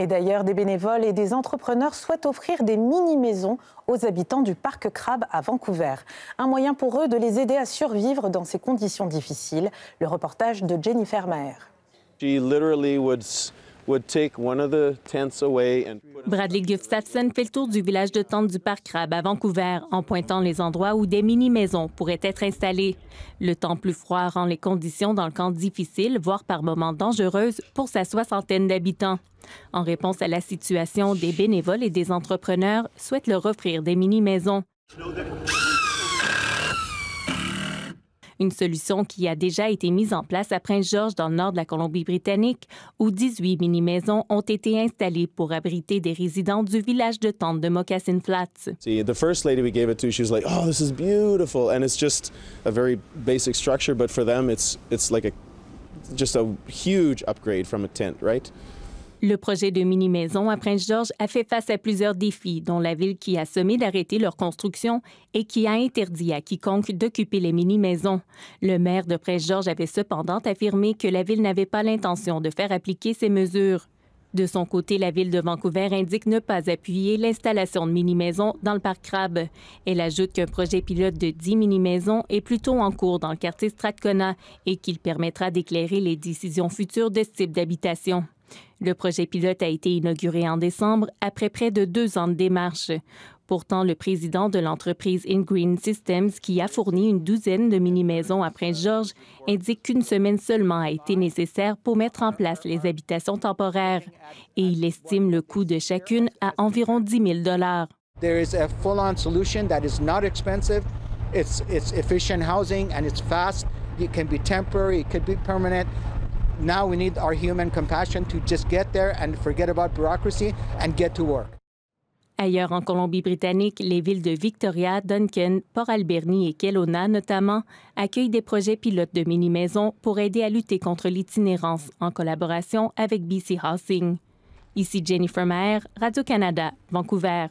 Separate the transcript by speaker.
Speaker 1: Et d'ailleurs, des bénévoles et des entrepreneurs souhaitent offrir des mini-maisons aux habitants du parc Crabbe à Vancouver. Un moyen pour eux de les aider à survivre dans ces conditions difficiles. Le reportage de Jennifer Maher.
Speaker 2: Bradley Gustafson fait le tour du village de tente du parc Crabbe à Vancouver en pointant les endroits où des mini-maisons pourraient être installées. Le temps plus froid rend les conditions dans le camp difficiles, voire par moments dangereuses pour sa 60aine d'habitants. En réponse à la situation, des bénévoles et des entrepreneurs souhaitent leur offrir des mini-maisons. Une solution qui a déjà été mise en place à Prince-Georges, dans le nord de la Colombie-Britannique, où 18 mini-maisons ont été installées pour abriter des résidents du village de tente de Moccasin Flats.
Speaker 3: The first lady we gave it to, she was like, "Oh, this is beautiful," and it's just a very basic structure, but for them, it's like just a huge upgrade from a tent, right?
Speaker 2: Le projet de mini-maison à Prince-Georges a fait face à plusieurs défis, dont la ville qui a sommé d'arrêter leur construction et qui a interdit à quiconque d'occuper les mini-maisons. Le maire de Prince-Georges avait cependant affirmé que la ville n'avait pas l'intention de faire appliquer ces mesures. De son côté, la ville de Vancouver indique ne pas appuyer l'installation de mini-maisons dans le parc Crabbe. Elle ajoute qu'un projet pilote de 10 mini-maisons est plutôt en cours dans le quartier Strathcona et qu'il permettra d'éclairer les décisions futures de ce type d'habitation. Le projet pilote a été inauguré en décembre après près de 2 ans de démarche. Pourtant, le président de l'entreprise InGreen Systems, qui a fourni une douzaine de mini-maisons à Prince-Georges, indique qu'une semaine seulement a été nécessaire pour mettre en place les habitations temporaires. Et il estime le coût de chacune à environ 10 000 $.
Speaker 4: There is a full-on solution that is not expensive. It's efficient housing and it's fast. It can be temporary, it could be permanent. Now we need our human compassion to just get there and forget about bureaucracy and get to work.
Speaker 2: Ailleurs en Colombie-Britannique, les villes de Victoria, Duncan, Port-Alberni et Kelowna notamment accueillent des projets pilotes de mini-maisons pour aider à lutter contre l'itinérance en collaboration avec BC Housing. Ici Jennifer Maher, Radio-Canada, Vancouver.